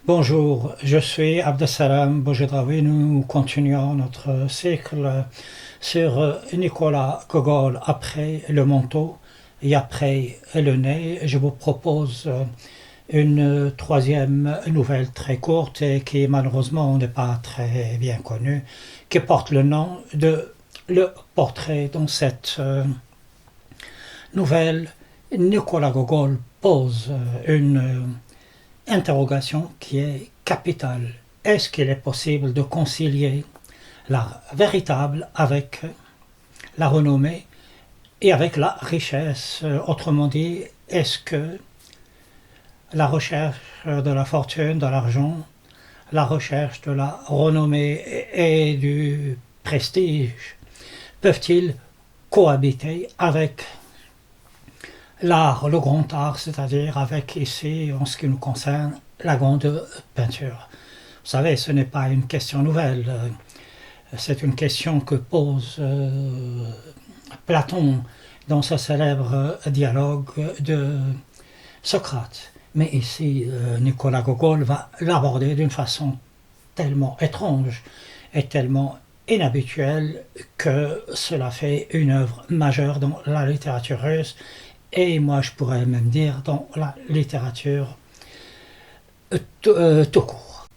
Bonjour, je suis Abdesalam Boujedraoui. Nous continuons notre cycle sur Nicolas Gogol après le manteau et après le nez. Je vous propose une troisième nouvelle très courte et qui malheureusement n'est pas très bien connue, qui porte le nom de Le portrait. Dans cette nouvelle, Nicolas Gogol pose une interrogation qui est capitale. Est-ce qu'il est possible de concilier l'art véritable avec la renommée et avec la richesse? Autrement dit, est-ce que la recherche de la fortune, de l'argent, la recherche de la renommée et du prestige peuvent-ils cohabiter avec l'art, le grand art, c'est-à-dire avec ici, en ce qui nous concerne, la grande peinture? Vous savez, ce n'est pas une question nouvelle, c'est une question que pose Platon dans ce célèbre dialogue de Socrate. Mais ici, Nicolas Gogol va l'aborder d'une façon tellement étrange et tellement inhabituelle que cela fait une œuvre majeure dans la littérature russe et moi je pourrais même dire dans la littérature tout court.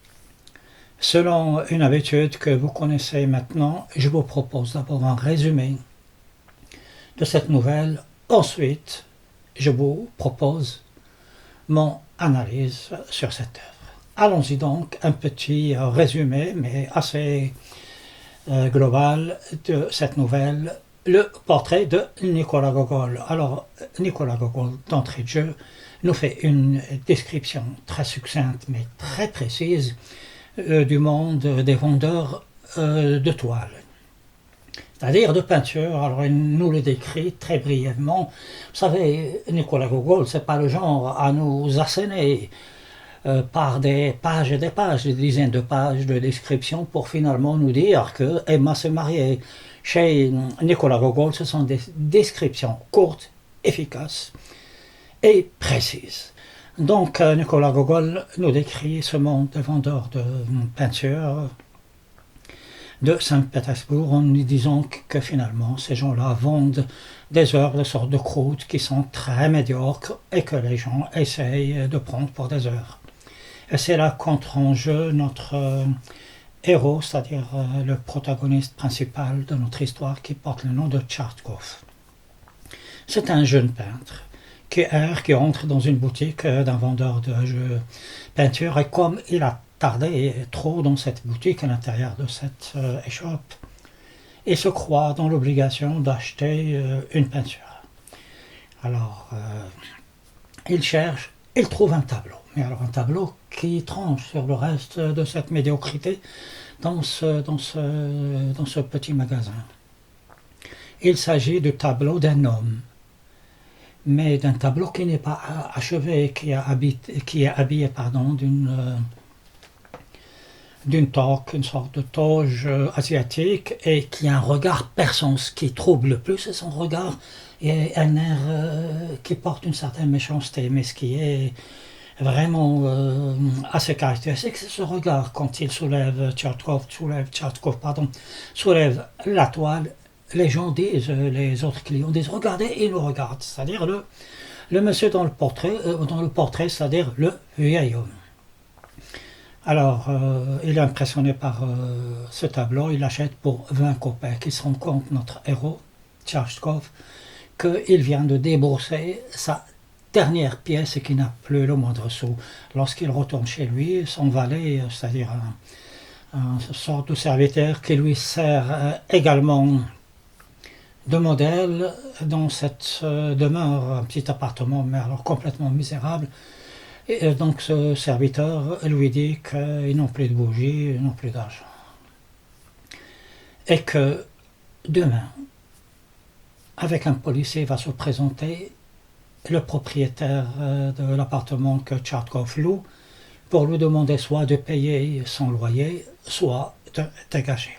Selon une habitude que vous connaissez maintenant, je vous propose d'abord un résumé de cette nouvelle. Ensuite, je vous propose mon analyse sur cette œuvre. Allons-y donc, un petit résumé, mais assez global de cette nouvelle, Le portrait de Nicolas Gogol. Alors, Nicolas Gogol, d'entrée de jeu, nous fait une description très succincte, mais très précise, du monde des vendeurs de toiles, c'est-à-dire de peinture. Alors, il nous le décrit très brièvement. Vous savez, Nicolas Gogol, c'est pas le genre à nous asséner par des pages et des pages, des dizaines de pages de description pour finalement nous dire que Emma s'est mariée. Chez Nicolas Gogol, ce sont des descriptions courtes, efficaces et précises. Donc Nicolas Gogol nous décrit ce monde de vendeurs de peinture de Saint-Pétersbourg en nous disant que finalement ces gens-là vendent des œuvres de sorte de croûte qui sont très médiocres et que les gens essayent de prendre pour des œuvres. Et c'est là qu'entre en jeu notre héros, c'est-à-dire le protagoniste principal de notre histoire qui porte le nom de Tchartkov. C'est un jeune peintre qui entre dans une boutique d'un vendeur de peinture et comme il a tardé trop dans cette boutique à l'intérieur de cette échoppe, il se croit dans l'obligation d'acheter une peinture. Alors, il cherche, il trouve un tableau. Mais alors un tableau qui tranche sur le reste de cette médiocrité dans ce petit magasin. Il s'agit du tableau d'un homme, mais d'un tableau qui n'est pas achevé, qui est habillé d'une toque, une sorte de toge asiatique, et qui a un regard perçant. Ce qui trouble le plus, c'est son regard et un air qui porte une certaine méchanceté, mais ce qui est vraiment assez caractéristique, c'est ce regard quand il soulève la toile. Les gens disent, les autres clients disent, regardez, il nous regarde. C'est-à-dire le monsieur dans le portrait, c'est-à-dire le vieil homme. Alors, il est impressionné par ce tableau, il l'achète pour 20 kopecks. Il se rend compte, notre héros, Tchartkov, qu'il vient de débourser sa dernière pièce et qu'il n'a plus le moindre sou. Lorsqu'il retourne chez lui, son valet, c'est-à-dire un sorte de serviteur qui lui sert également de modèle dans cette demeure, un petit appartement, mais alors complètement misérable. Et donc ce serviteur lui dit qu'ils n'ont plus de bougies, ils n'ont plus d'argent. Et que demain, avec un policier, va se présenter le propriétaire de l'appartement que Tchartkov loue pour lui demander soit de payer son loyer, soit de dégager.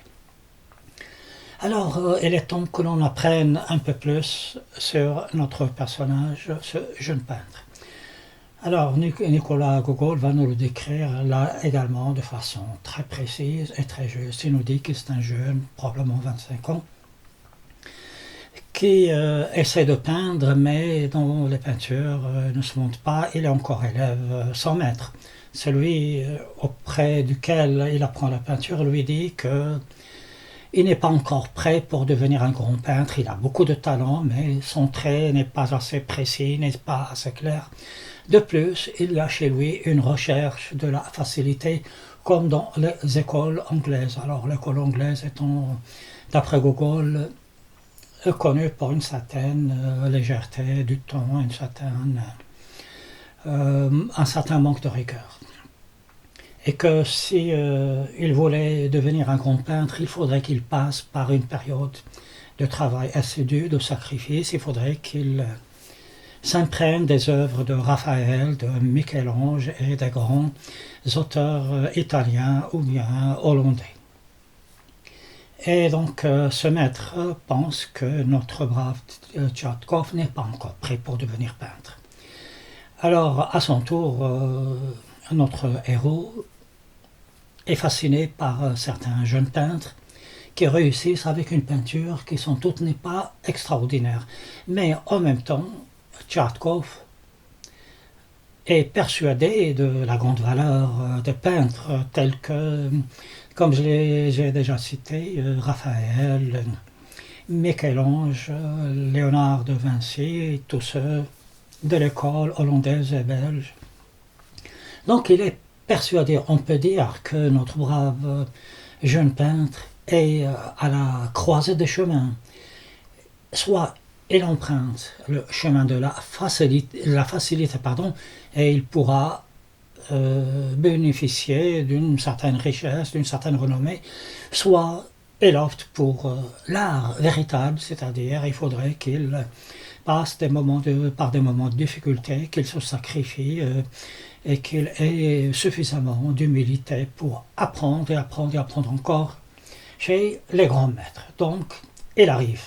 Alors, il est temps que l'on apprenne un peu plus sur notre personnage, ce jeune peintre. Alors, Nicolas Gogol va nous le décrire là également de façon très précise et très juste. Il nous dit que c'est un jeune, probablement 25 ans, qui essaie de peindre, mais dont les peintures ne se montent pas. Il est encore élève sans maître. Celui auprès duquel il apprend la peinture lui dit que il n'est pas encore prêt pour devenir un grand peintre. Il a beaucoup de talent, mais son trait n'est pas assez précis, n'est pas assez clair. De plus, il y a chez lui une recherche de la facilité, comme dans les écoles anglaises. Alors, l'école anglaise étant, d'après Gogol, connue pour une certaine légèreté du ton, un certain manque de rigueur. Et que si il voulait devenir un grand peintre, il faudrait qu'il passe par une période de travail assidu, de sacrifice. Il faudrait qu'il s'imprègne des œuvres de Raphaël, de Michel-Ange et des grands auteurs italiens ou bien hollandais. Et donc ce maître pense que notre brave Tchatkov n'est pas encore prêt pour devenir peintre. Alors à son tour, notre héros est fasciné par certains jeunes peintres qui réussissent avec une peinture qui sans doute n'est pas extraordinaire. Mais en même temps, Tchatkov est persuadé de la grande valeur des peintres tels que, comme j'ai déjà cité, Raphaël, Michel-Ange, Léonard de Vinci, tous ceux de l'école hollandaise et belge. Donc il est persuadé, on peut dire, que notre brave jeune peintre est à la croisée des chemins. Soit il emprunte le chemin de la facilité et il pourra bénéficier d'une certaine richesse, d'une certaine renommée, soit il opte pour l'art véritable, c'est-à-dire il faudrait qu'il passe par des moments de difficulté, qu'il se sacrifie et qu'il ait suffisamment d'humilité pour apprendre et apprendre et apprendre encore chez les grands maîtres. Donc, il arrive.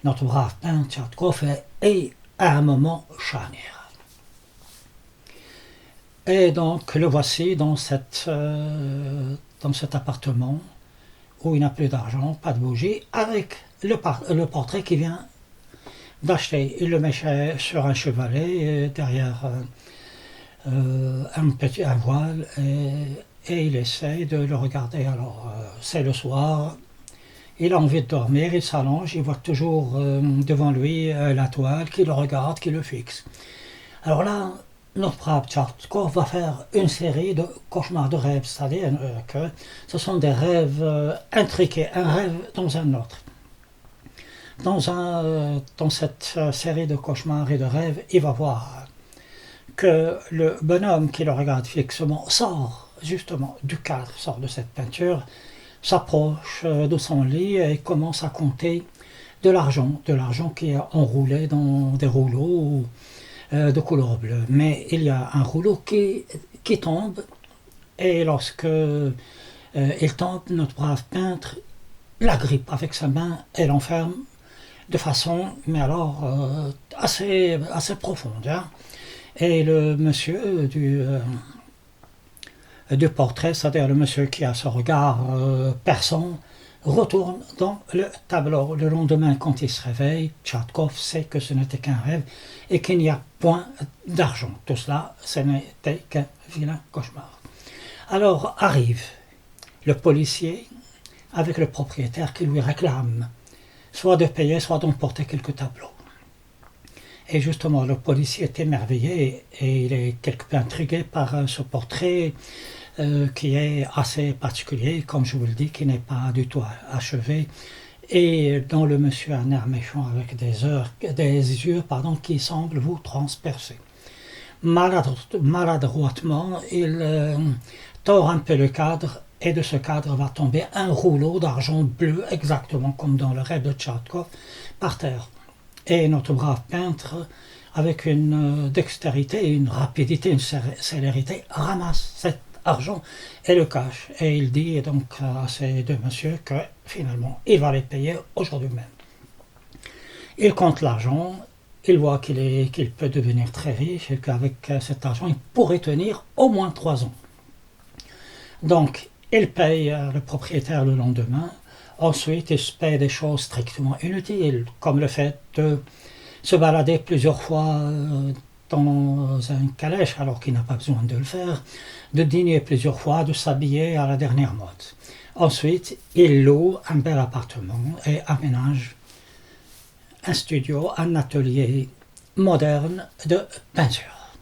Notre brave peintre Tchatkov est à un moment charnière. Et donc, le voici dans cet appartement où il n'a plus d'argent, pas de bougie, avec le portrait qu'il vient d'acheter. Il le met sur un chevalet derrière un voile et il essaie de le regarder. Alors, c'est le soir. Il a envie de dormir, il s'allonge, il voit toujours devant lui la toile qui le regarde, qui le fixe. Alors là, notre brave Tchatkov va faire une série de cauchemars, de rêves, c'est-à-dire que ce sont des rêves intriqués, un rêve dans un autre. Dans cette série de cauchemars et de rêves, il va voir que le bonhomme qui le regarde fixement sort justement du cadre, sort de cette peinture, s'approche de son lit et commence à compter de l'argent qui est enroulé dans des rouleaux de couleur bleue. Mais il y a un rouleau qui tombe et lorsque il tombe, notre brave peintre l'agrippe avec sa main et l'enferme de façon, mais alors, assez profonde. Hein. Et le monsieur du portrait, c'est-à-dire le monsieur qui a ce regard perçant, retourne dans le tableau. Le lendemain, quand il se réveille, Tchatkov sait que ce n'était qu'un rêve et qu'il n'y a point d'argent. Tout cela, ce n'était qu'un vilain cauchemar. Alors arrive le policier avec le propriétaire qui lui réclame soit de payer, soit d'emporter quelques tableaux. Et justement, le policier est émerveillé et il est quelque peu intrigué par ce portrait qui est assez particulier, comme je vous le dis, qui n'est pas du tout achevé, et dont le monsieur a un air méchant avec des yeux qui semblent vous transpercer. Maladroitement, il tord un peu le cadre, et de ce cadre va tomber un rouleau d'argent bleu, exactement comme dans le rêve de Tchatkov, par terre. Et notre brave peintre, avec une dextérité, une rapidité, une célérité, ramasse cet argent et le cache. Et il dit donc à ces deux messieurs que finalement, il va les payer aujourd'hui même. Il compte l'argent il voit qu'il peut devenir très riche et qu'avec cet argent, il pourrait tenir au moins 3 ans. Donc, il paye le propriétaire le lendemain. Ensuite, il se paye des choses strictement inutiles, comme le fait de se balader plusieurs fois dans un calèche alors qu'il n'a pas besoin de le faire, de dîner plusieurs fois, de s'habiller à la dernière mode. Ensuite, il loue un bel appartement et aménage un studio, un atelier moderne de peinture.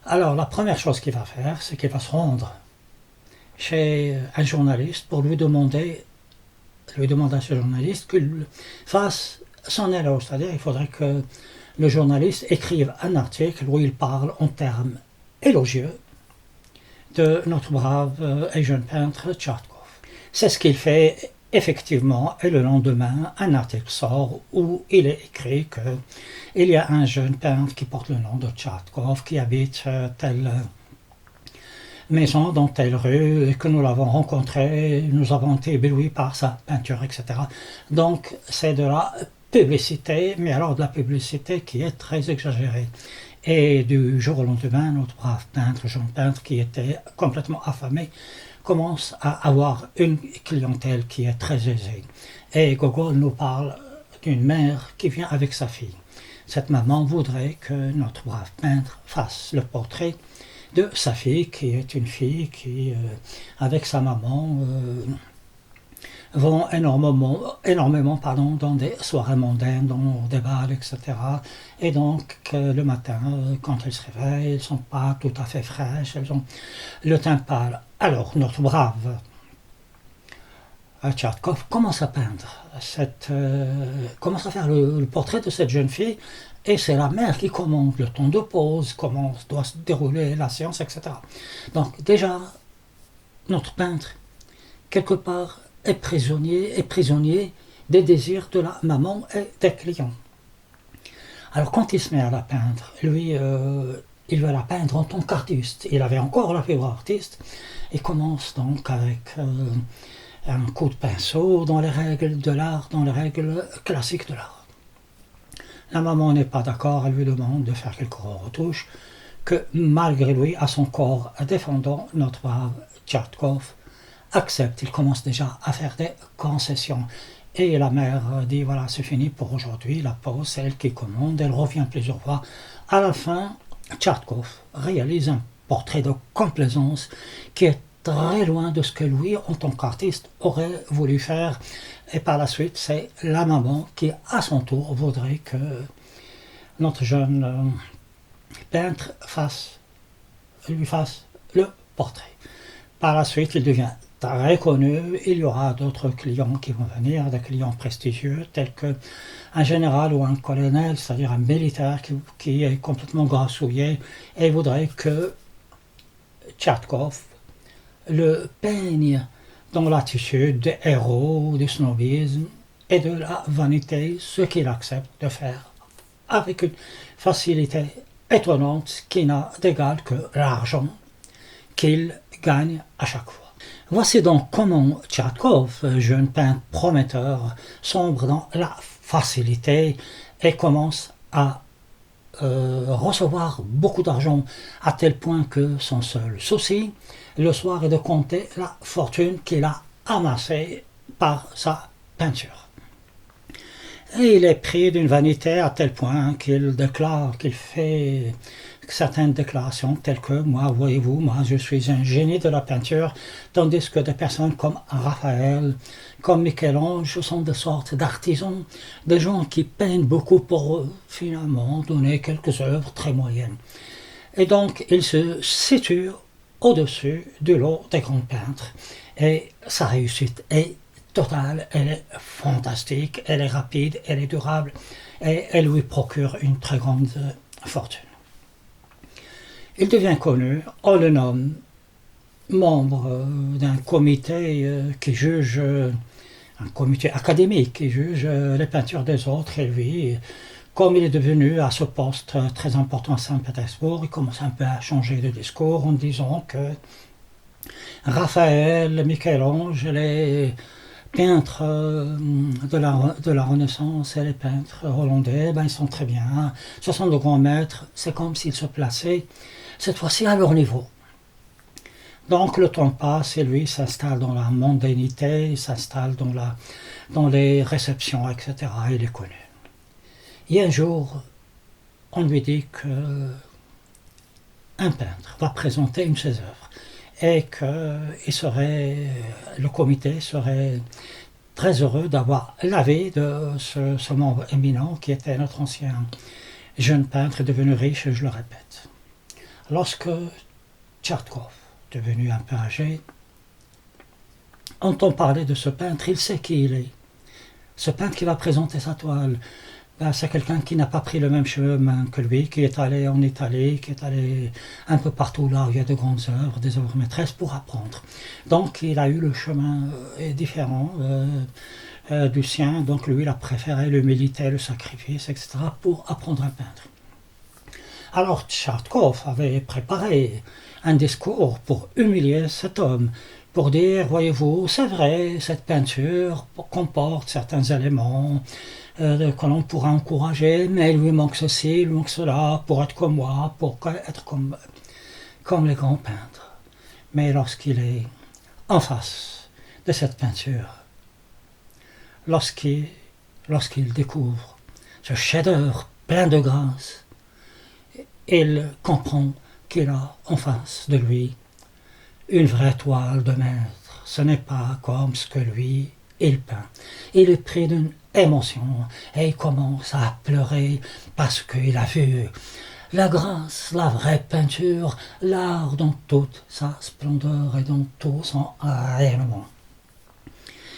Alors, la première chose qu'il va faire, c'est qu'il va se rendre chez un journaliste pour lui demander à ce journaliste qu'il fasse son éloge. C'est-à-dire qu'il faudrait que le journaliste écrive un article où il parle en termes élogieux de notre brave et jeune peintre Tchatkov. C'est ce qu'il fait effectivement, et le lendemain, un article sort où il est écrit qu'il y a un jeune peintre qui porte le nom de Tchatkov, qui habite telle maison dans telle rue, et que nous l'avons rencontré, nous avons été éblouis par sa peinture, etc. Donc c'est de la publicité, mais alors de la publicité qui est très exagérée. Et du jour au lendemain, notre brave peintre, jeune peintre, qui était complètement affamé, commence à avoir une clientèle qui est très aisée. Et Gogol nous parle d'une mère qui vient avec sa fille. Cette maman voudrait que notre brave peintre fasse le portrait de sa fille, qui est une fille qui, avec sa maman, vont énormément dans des soirées mondaines, dans des bals, etc. Et donc, le matin, quand elles se réveillent, elles ne sont pas tout à fait fraîches, elles ont le teint pâle. Alors, notre brave Tchatkov commence à peindre, commence à faire le portrait de cette jeune fille, et c'est la mère qui commande le temps de pause, comment doit se dérouler la séance, etc. Donc, déjà, notre peintre, quelque part, est prisonnier des désirs de la maman et des clients. Alors quand il se met à la peindre, lui, il veut la peindre en tant qu'artiste. Il avait encore la fibre artiste et commence donc avec un coup de pinceau dans les règles de l'art, dans les règles classiques de l'art. La maman n'est pas d'accord, elle lui demande de faire quelques retouches que malgré lui, à son corps défendant, notre brave Tchatkov accepte. Il commence déjà à faire des concessions. Et la mère dit, voilà, c'est fini pour aujourd'hui, la pause, c'est elle qui commande, elle revient plusieurs fois. À la fin, Tchatkov réalise un portrait de complaisance qui est très loin de ce que lui, en tant qu'artiste, aurait voulu faire. Et par la suite, c'est la maman qui, à son tour, voudrait que notre jeune peintre lui fasse le portrait. Par la suite, il devient très connu. Il y aura d'autres clients qui vont venir, des clients prestigieux, tels qu'un général ou un colonel, c'est-à-dire un militaire qui est complètement grassouillé et voudrait que Tchatkov le peigne dans l'attitude des héros, du snobisme et de la vanité, ce qu'il accepte de faire avec une facilité étonnante qui n'a d'égal que l'argent qu'il gagne à chaque fois. Voici donc comment Tchatkov, jeune peintre prometteur, sombre dans la facilité et commence à recevoir beaucoup d'argent à tel point que son seul souci, le soir, est de compter la fortune qu'il a amassée par sa peinture. Et il est pris d'une vanité à tel point qu'il déclare, qu'il fait certaines déclarations telles que moi, voyez-vous, moi je suis un génie de la peinture, tandis que des personnes comme Raphaël, comme Michel-Ange sont des sortes d'artisans, des gens qui peignent beaucoup pour finalement donner quelques œuvres très moyennes. Et donc il se situe au-dessus du lot des grands peintres, et sa réussite est totale, elle est fantastique, elle est rapide, elle est durable, et elle lui procure une très grande fortune. Il devient connu, on le nomme membre d'un comité qui juge, un comité académique qui juge les peintures des autres, et lui, comme il est devenu à ce poste très important à Saint-Pétersbourg, il commence un peu à changer de discours en disant que Raphaël, Michel-Ange, les peintres de la Renaissance et les peintres hollandais, ben, ils sont très bien. Ce sont de grands maîtres, c'est comme s'ils se plaçaient cette fois-ci à leur niveau. Donc le temps passe et lui s'installe dans la mondanité, il s'installe dans les réceptions, etc. Il est connu. Et un jour, on lui dit que un peintre va présenter une de ses œuvres et que le comité serait très heureux d'avoir l'avis de ce membre éminent qui était notre ancien jeune peintre devenu riche, je le répète. Lorsque Tchertkov, devenu un peu âgé, entend parler de ce peintre, il sait qui il est. Ce peintre qui va présenter sa toile, ben, c'est quelqu'un qui n'a pas pris le même chemin que lui, qui est allé en Italie, qui est allé un peu partout là où il y a de grandes œuvres, des œuvres maîtresses pour apprendre. Donc il a eu le chemin différent du sien, donc lui il a préféré l'humilité, le sacrifice, etc. pour apprendre à peindre. Alors Tchertkov avait préparé un discours pour humilier cet homme, pour dire, voyez-vous, c'est vrai, cette peinture comporte certains éléments que l'on pourra encourager, mais il lui manque ceci, il lui manque cela, pour être comme moi, pour être comme les grands peintres. Mais lorsqu'il est en face de cette peinture, lorsqu'il découvre ce chef-d'œuvre plein de grâce, il comprend qu'il a en face de lui une vraie toile de maître. Ce n'est pas comme ce que lui, il peint. Il est pris d'une émotion et il commence à pleurer parce qu'il a vu la grâce, la vraie peinture, l'art dans toute sa splendeur et dans tout son rayonnement.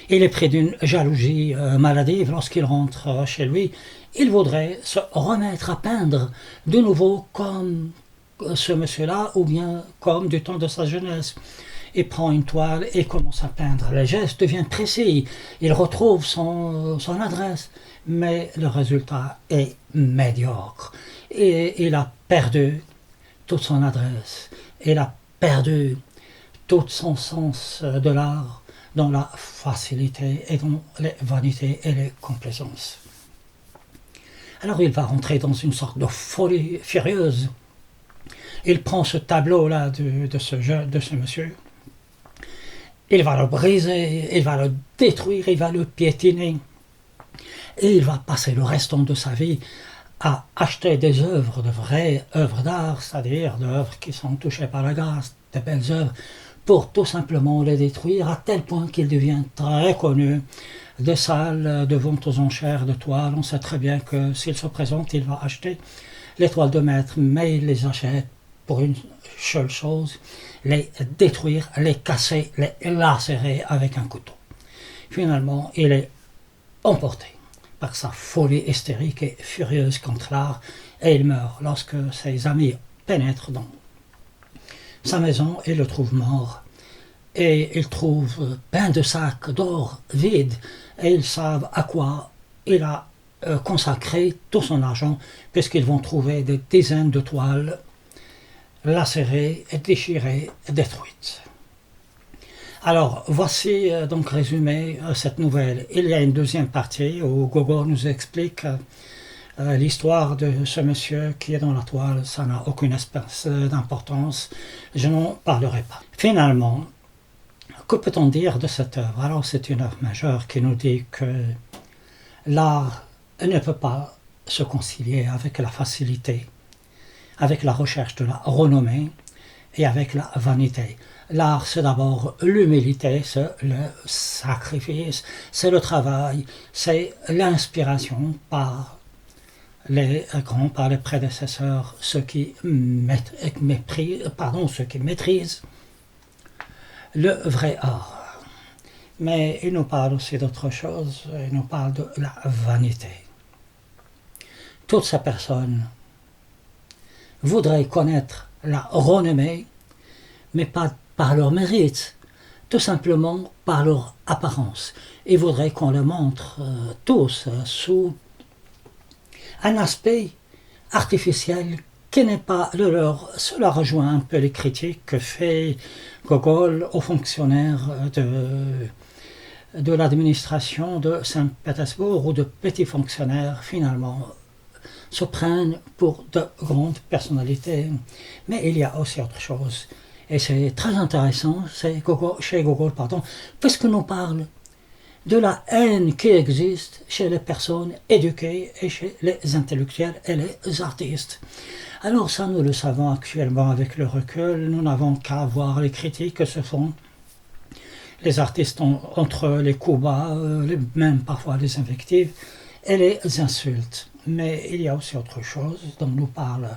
Il est pris d'une jalousie maladive lorsqu'il rentre chez lui. Il voudrait se remettre à peindre de nouveau comme ce monsieur-là, ou bien comme du temps de sa jeunesse. Il prend une toile et commence à peindre. Les gestes deviennent précis. Il retrouve son adresse, mais le résultat est médiocre. Et il a perdu toute son adresse. Il a perdu tout son sens de l'art dans la facilité et dans les vanités et les complaisances. Alors il va rentrer dans une sorte de folie furieuse. Il prend ce tableau-là de ce monsieur, il va le briser, il va le détruire, il va le piétiner, et il va passer le restant de sa vie à acheter des œuvres, de vraies œuvres d'art, c'est-à-dire d'œuvres qui sont touchées par la grâce, de belles œuvres, pour tout simplement les détruire, à tel point qu'il devient très connu. Des salles de vente aux enchères de toiles, on sait très bien que s'il se présente, il va acheter les toiles de maître, mais il les achète pour une seule chose, les détruire, les casser, les lacérer avec un couteau. Finalement, il est emporté par sa folie hystérique et furieuse contre l'art, et il meurt lorsque ses amis pénètrent dans sa maison et le trouvent mort. Et ils trouvent plein de sacs d'or vides, et ils savent à quoi il a consacré tout son argent, puisqu'ils vont trouver des dizaines de toiles lacérées, déchirées, détruites. Alors, voici donc résumé cette nouvelle. Il y a une deuxième partie où Gogol nous explique l'histoire de ce monsieur qui est dans la toile. Ça n'a aucune espèce d'importance, je n'en parlerai pas. Finalement, que peut-on dire de cette œuvre? Alors, c'est une œuvre majeure qui nous dit que l'art ne peut pas se concilier avec la facilité, avec la recherche de la renommée et avec la vanité. L'art, c'est d'abord l'humilité, c'est le sacrifice, c'est le travail, c'est l'inspiration par les grands, par les prédécesseurs, ceux qui maîtrisent le vrai art. Mais il nous parle aussi d'autre chose, il nous parle de la vanité. Toutes ces personnes voudraient connaître la renommée, mais pas par leur mérite, tout simplement par leur apparence. Ils voudraient qu'on les montre tous sous un aspect artificiel qui n'est pas le leur. Cela rejoint un peu les critiques que fait Gogol aux fonctionnaires de l'administration de Saint-Pétersbourg, où de petits fonctionnaires finalement se prennent pour de grandes personnalités. Mais il y a aussi autre chose. Et c'est très intéressant, chez Gogol, puisque nous parle de la haine qui existe chez les personnes éduquées et chez les intellectuels et les artistes. Alors ça, nous le savons actuellement avec le recul, nous n'avons qu'à voir les critiques que se font les artistes entre les coups bas, même parfois les invectives et les insultes. Mais il y a aussi autre chose dont nous parle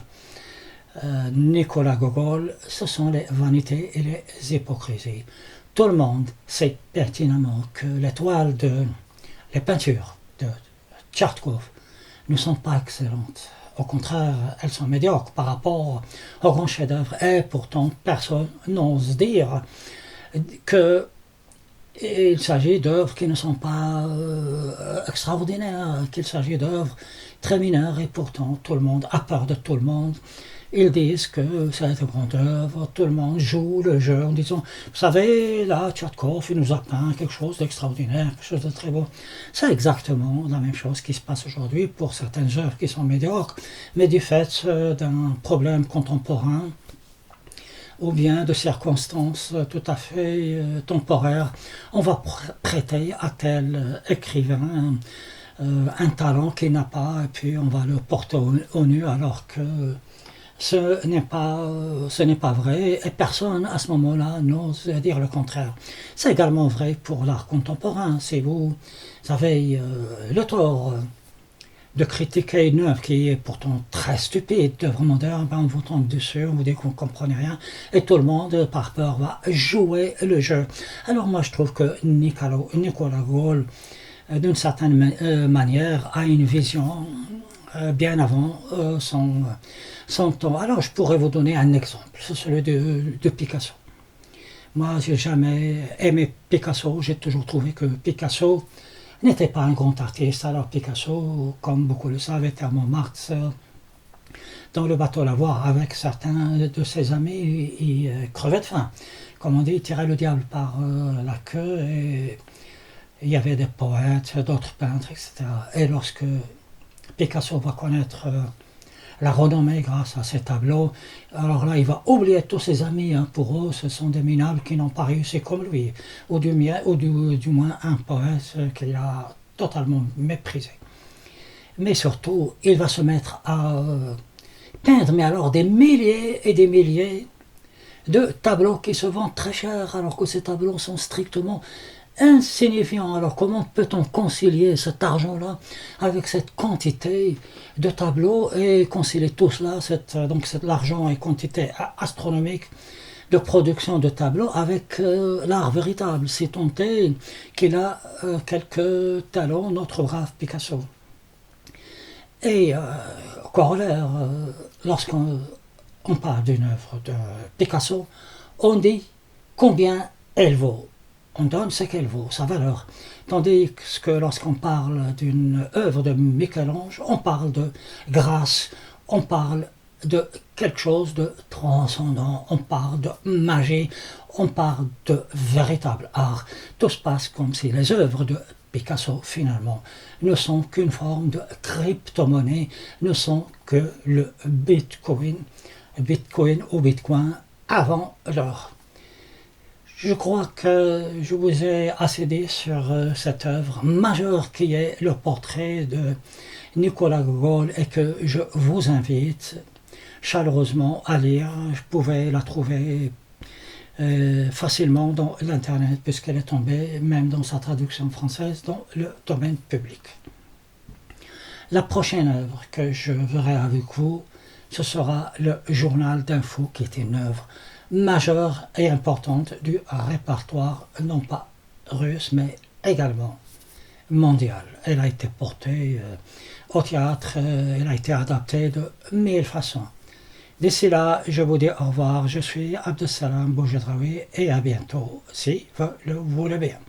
Nicolas Gogol, ce sont les vanités et les hypocrisies. Tout le monde sait pertinemment que les peintures de Tchertkov ne sont pas excellentes. Au contraire, elles sont médiocres par rapport aux grands chefs-d'œuvre. Et pourtant, personne n'ose dire qu'il s'agit d'œuvres qui ne sont pas extraordinaires, qu'il s'agit d'œuvres très mineures, et pourtant tout le monde a peur de tout le monde. Ils disent que c'est une grande œuvre, tout le monde joue le jeu en disant, vous savez, là, Tchertkov, il nous a peint quelque chose d'extraordinaire, quelque chose de très beau. C'est exactement la même chose qui se passe aujourd'hui pour certaines œuvres qui sont médiocres, mais du fait d'un problème contemporain, ou bien de circonstances tout à fait temporaires, on va prêter à tel écrivain un talent qu'il n'a pas, et puis on va le porter au nu, alors que ce n'est pas vrai, et personne à ce moment-là n'ose dire le contraire. C'est également vrai pour l'art contemporain. Si vous avez le tort de critiquer une œuvre qui est pourtant très stupide, d'œuvre moderne, on vous tombe dessus, on vous dit qu'on ne comprenait rien, et tout le monde, par peur, va jouer le jeu. Alors moi je trouve que Nicolas Gogol, d'une certaine manière, a une vision bien avant son temps. Alors je pourrais vous donner un exemple, c'est celui de Picasso. Moi j'ai jamais aimé Picasso, j'ai toujours trouvé que Picasso n'était pas un grand artiste. Alors Picasso, comme beaucoup le savent, était à Montmartre dans le bateau Lavoir avec certains de ses amis. Il crevait de faim. Comme on dit, il tirait le diable par la queue, et il y avait des poètes, d'autres peintres, etc. Et lorsque Picasso va connaître la renommée grâce à ses tableaux, alors là il va oublier tous ses amis, pour eux ce sont des minables qui n'ont pas réussi comme lui, ou du moins un poète qu'il a totalement méprisé. Mais surtout, il va se mettre à peindre, mais alors des milliers et des milliers de tableaux qui se vendent très cher, alors que ces tableaux sont strictement insignifiant. Alors comment peut-on concilier cet argent-là avec cette quantité de tableaux, et concilier tout cela, l'argent et quantité astronomique de production de tableaux, avec l'art véritable, si tant est qu'il a quelques talents, notre brave Picasso. Et corollaire, lorsqu'on parle d'une œuvre de Picasso, on dit combien elle vaut. On donne ce qu'elle vaut, sa valeur. Tandis que lorsqu'on parle d'une œuvre de Michel-Ange, on parle de grâce, on parle de quelque chose de transcendant, on parle de magie, on parle de véritable art. Tout se passe comme si les œuvres de Picasso, finalement, ne sont qu'une forme de crypto-monnaie, ne sont que le Bitcoin ou Bitcoin avant l'heure. Je crois que je vous ai assez dit sur cette œuvre majeure qui est le portrait de Nicolas Gogol, et que je vous invite chaleureusement à lire. Je pouvais la trouver facilement dans l'internet, puisqu'elle est tombée, même dans sa traduction française, dans le domaine public. La prochaine œuvre que je verrai avec vous, ce sera le Journal d'info, qui est une œuvre majeure et importante du répertoire, non pas russe, mais également mondial. Elle a été portée au théâtre, elle a été adaptée de 1000 façons. D'ici là, je vous dis au revoir. Je suis Abdesalam Boujedraoui, et à bientôt, si vous le voulez bien.